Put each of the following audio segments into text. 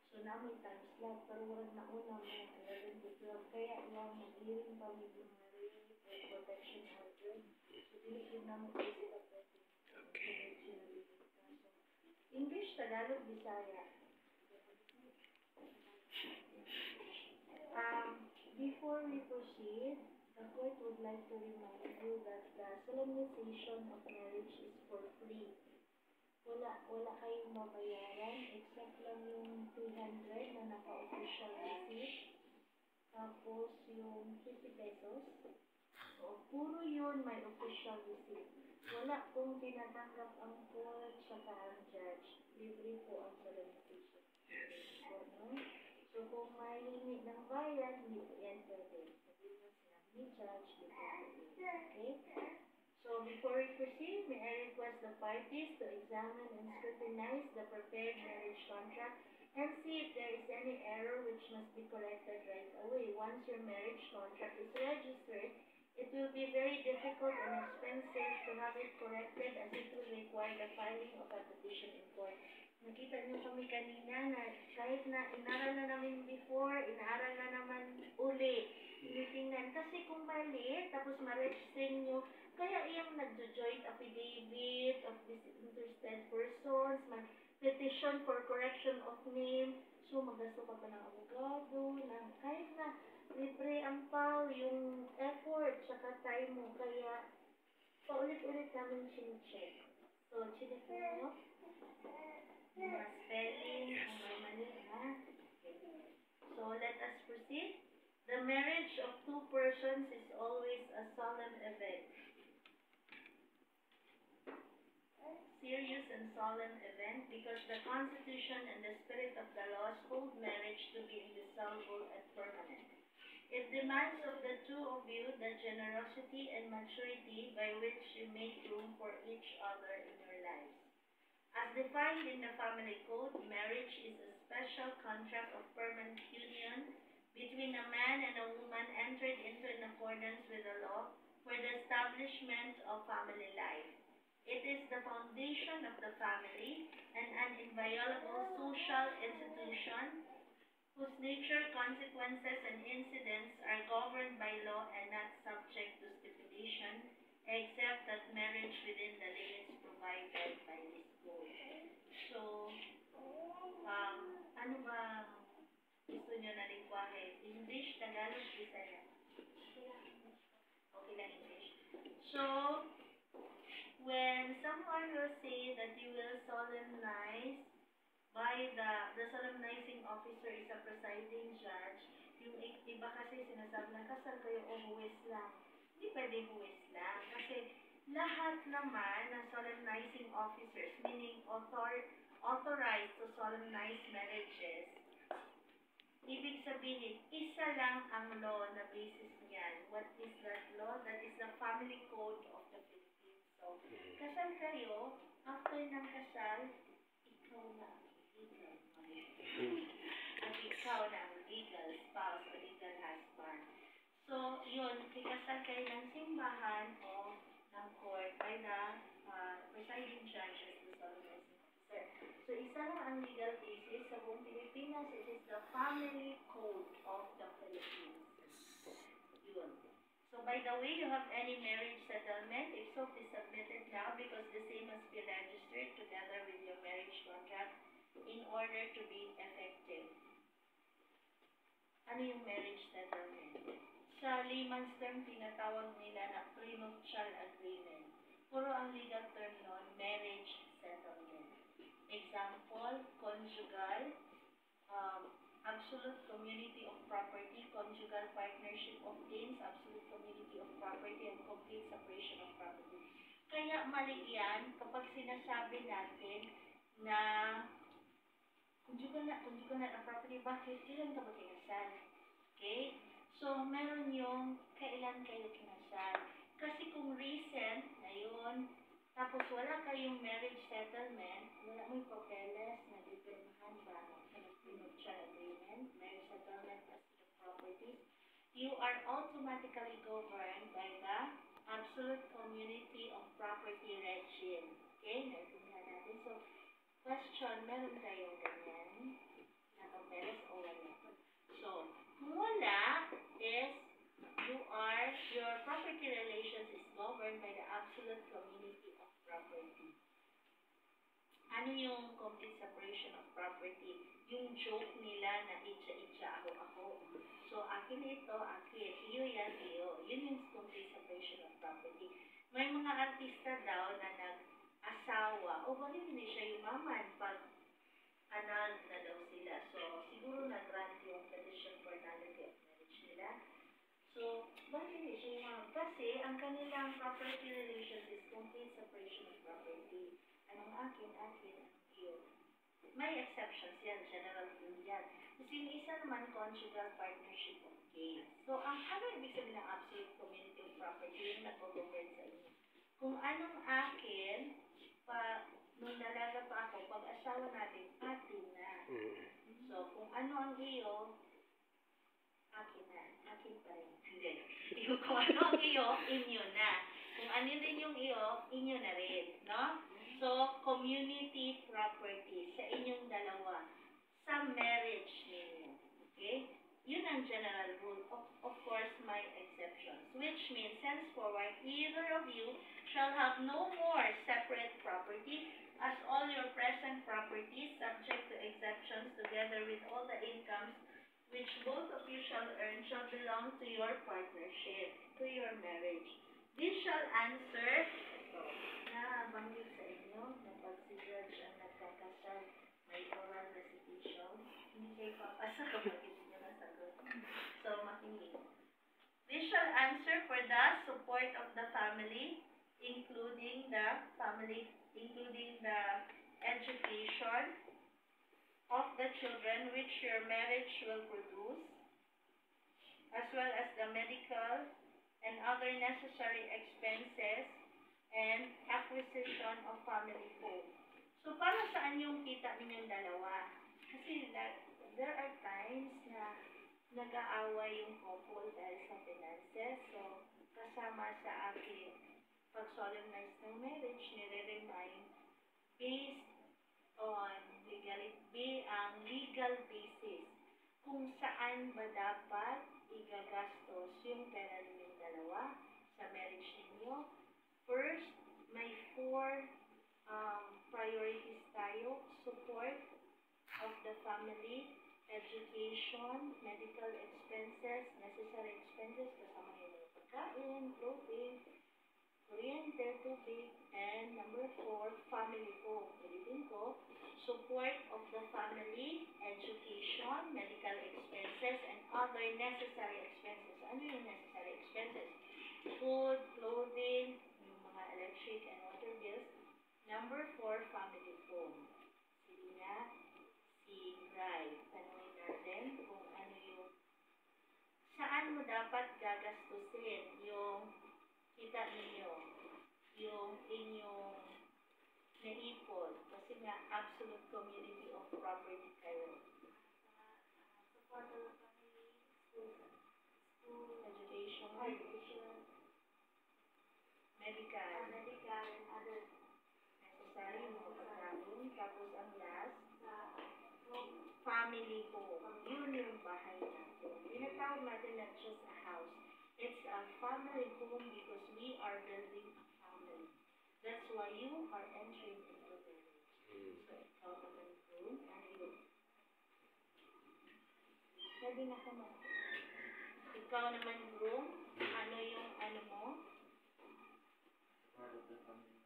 So, namin time slot, pero wala na una mo, 11 to 12. Kaya lang, nag-hearing pa may protection order. So, dili yun namin kasi sila pwede. English, Tagalog, Bisaya. Before we proceed, the court would like to remind you that the solemnization of marriage is for free. Wala kayong mabayaran except lang yung 300 na naka-official receipt. Tapos yung 50 pesos. So, puro yun may official receipt. Wala pong tinatanggap ang court saka ang judge. Libre po ang solemnization. So, no? So, kung may limit ng bayad, hindi po yan pwede. Hindi mo sinabi ni judge, hindi po pwede. Okay? So, before we proceed, may I request the parties to examine and scrutinize the prepared marriage contract and see if there is any error which must be corrected right away. Once your marriage contract is registered, it will be very difficult and expensive to have it corrected as it will require the filing of a petition in court. Nakita niyo kami kanina na kahit na inaral na namin before, inaaral na naman uli. Tinitingnan. Kasi kung mali, tapos ma-register niyo, kaya iyang nagjo-joint affidavit of disinterested persons, mag-petition for correction of name, so magasto ka pa ng abogado, na kahit na libre ang pao, yung effort, saka time mo, kaya paulit-ulit namin sinicheck. So, chinek mo, mga spelling, kung may mali, ha? Okay. So, let us proceed. The marriage of two persons is always a solemn event. Serious and solemn event because the Constitution and the spirit of the laws hold marriage to be indissoluble and permanent. It demands of the two of you the generosity and maturity by which you make room for each other in your lives. As defined in the family code, marriage is a special contract of permanent union between a man and a woman entered into in accordance with the law for the establishment of family life. It is the foundation of the family and an inviolable social institution whose nature, consequences, and incidents are governed by law and not subject to stipulation, except that marriage within the limits provided by this code. So, ano ba gusto nyo na lingwahe? English, Tagalog, Bisaya? Okay lang English. So, when someone will say that you will solemnize by the solemnizing officer is a presiding judge, yung iba kasi sinasabi na kasal kayo o huwes lang. Hindi pwede huwes lang. Kasi lahat naman ng solemnizing officers, meaning authorized to solemnize marriages, ibig sabihin, isa lang ang law na basis niyan. What is that law? That is the family code of the Philippines. So, kasal kayo, after ng kasal, ikaw na ang legal mother. At ikaw na ang legal spouse o legal husband. So, yun, kikasal kayo ng simbahan o ng court by the presiding judges, the solemnizing officer. So, isa lang ang legal basis sa buong Pilipinas. It is the family code of the Philippines. Yun. So, by the way, you have any marriage settlement, if so, please submit it now because the same must be registered together with your marriage contract in order to be effective. Ano yung marriage settlement? Sa layman's term, tinatawag nila na prenuptial agreement. Puro ang legal term nun, marriage settlement. Example, conjugal, absolute community of property, conjugal partnership of gains, absolute community of property, and complete separation of property. Kaya mali yan kapag sinasabi natin na conjugal na ang property, bakit? Kailan ka ba kinasal? Okay? So, meron yung kailan kayo kinasal. Kasi kung recent na yun, tapos wala kayong marriage settlement, wala mo yung papeles na dipirmahan ba sa prenuptial agreement, marriage settlement as to the properties, you are automatically governed by the absolute community of property regime. Okay? Naintindihan natin. So, question, meron kayong ganyan na relations is governed by the absolute community of property. Ano yung complete separation of property? Yung joke nila na itsa-itsa, ako. So, akin ito, akin. Iyo yan, iyo. Yun yung complete separation of property. May mga artista daw na nag-asawa. O bakit hindi siya yumaman pag anal na daw sila? So, siguro nag-grant yung tradition for nullity of marriage nila. So, bakit hindi siya yumaman? Kasi, ang kanilang property relations is complete separation of property. Anong akin, iyo. May exceptions yan, general rule yan. Kasi yung isa naman, conjugal partnership of gains. So, ang ano ibig sabihin ng absolute community of property, yung nag-govern sa inyo. Kung anong akin, nung dalaga pa ako, pag-asawa natin, atin na. So, kung ano ang iyo, akin na. Akin pa rin. Hindi. Kung ano ang iyo, inyo na. Kung ano rin yung iyo, inyo na rin. No? So, community property sa inyong dalawa. Sa marriage ninyo. Okay? Yun ang general rule. Of course, may exceptions. Which means, henceforward, either of you shall have no more separate property, as all your present properties, subject to exceptions, together with all the incomes which both of you shall earn, shall belong to your partnership, to your marriage. This shall answer, na banggit sa inyo, na pag si Judge ang nagkakasal, may oral recitation, hindi kayo papasa kapag hindi nyo nasagot. So, makinig. This shall answer for the support of the family, including the education of the children which your marriage will produce, as well as the medical and other necessary expenses and acquisition of family home. So, para saan yung kita ninyong dalawa? Kasi there are times na nag-aaway yung couple dahil sa finances. So, kasama sa akin pag-solemnize ng marriage, nire-remind based on ang legal basis kung saan ba dapat igagastos yung pera ninyong dalawa sa marriage ninyo. First, may 4 priorities tayo. Support of the family, education, medical expenses, necessary expenses, kasama yung pagkain, clothing, kuryente, tubig, and number 4, family home. Ulitin ko, support of the family, education, medical expenses, and other necessary expenses. Ano yung necessary expenses? Food, clothing, yung mga electric and water bills. Number 4, family home. Sige na, si Rai. Tanungin natin kung ano yung, saan mo dapat gagastusin yung kita ninyo, yung inyong naipon. Kasi nga, absolute community of property kayo. Support of the family, school, education, medical, and other necessary mga pagkain. Tapos ang last, family home. Yun yung bahay natin. Tinatawag natin not just a house. It's a family home because we are building a family. That's why you are entering into marriage. So, ikaw naman groom and you. Sabi na ka mo. Ikaw naman groom, ano yung ano mo? Support of the family.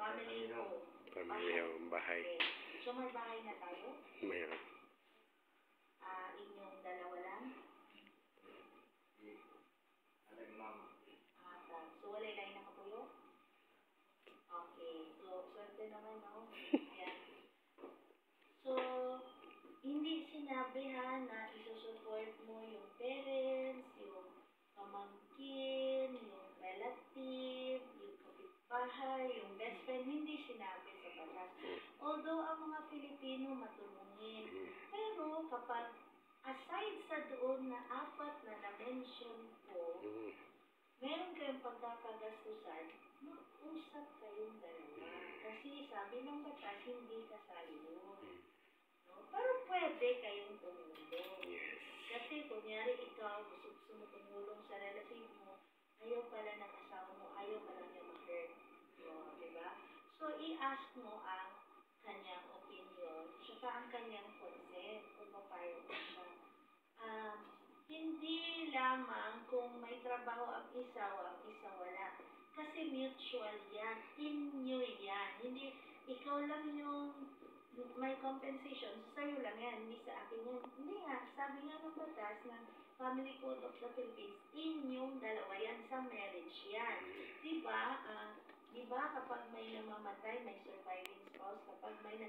Family home, bahay. Okay. So, may bahay na tayo? Mayroon. Inyong dalawa lang? So, wala kayo nakapuyo? Okay. So, swerte naman, no? Yan. So, hindi sinabi na isusupport mo yung parents, yung pamangkin, yung relative, yung kapitbahay, yung best friend, hindi sinabi sa batas. Although, ang mga Pilipino matulungin. Pero, kapag aside sa doon na 4 na na-mention ko, meron kayong pagkakagastusan, mag-usap kayong dalawa. Kasi sabi ng batas, hindi kasal yun. Mm. No? Pero pwede kayong tumulong. Yes. Kasi kunyari ikaw, gusto mo tumulong sa relative mo, ayaw pala ng asawa mo, ayaw pala niya ma-hurt. No, di ba? So, i-ask mo ang kanyang opinion, saka ang kanyang consent, kung papayag mo siya. Hindi lamang kung may trabaho ang isa wala. Kasi mutual yan, inyo yan. Hindi, ikaw lang yung may compensation, sa'yo lang yan, hindi sa akin yan. Hindi nga, sabi nga ng batas ng Family Code of the Philippines, inyong dalawa yan sa marriage yan. Diba, kapag may namamatay, may surviving spouse, kapag may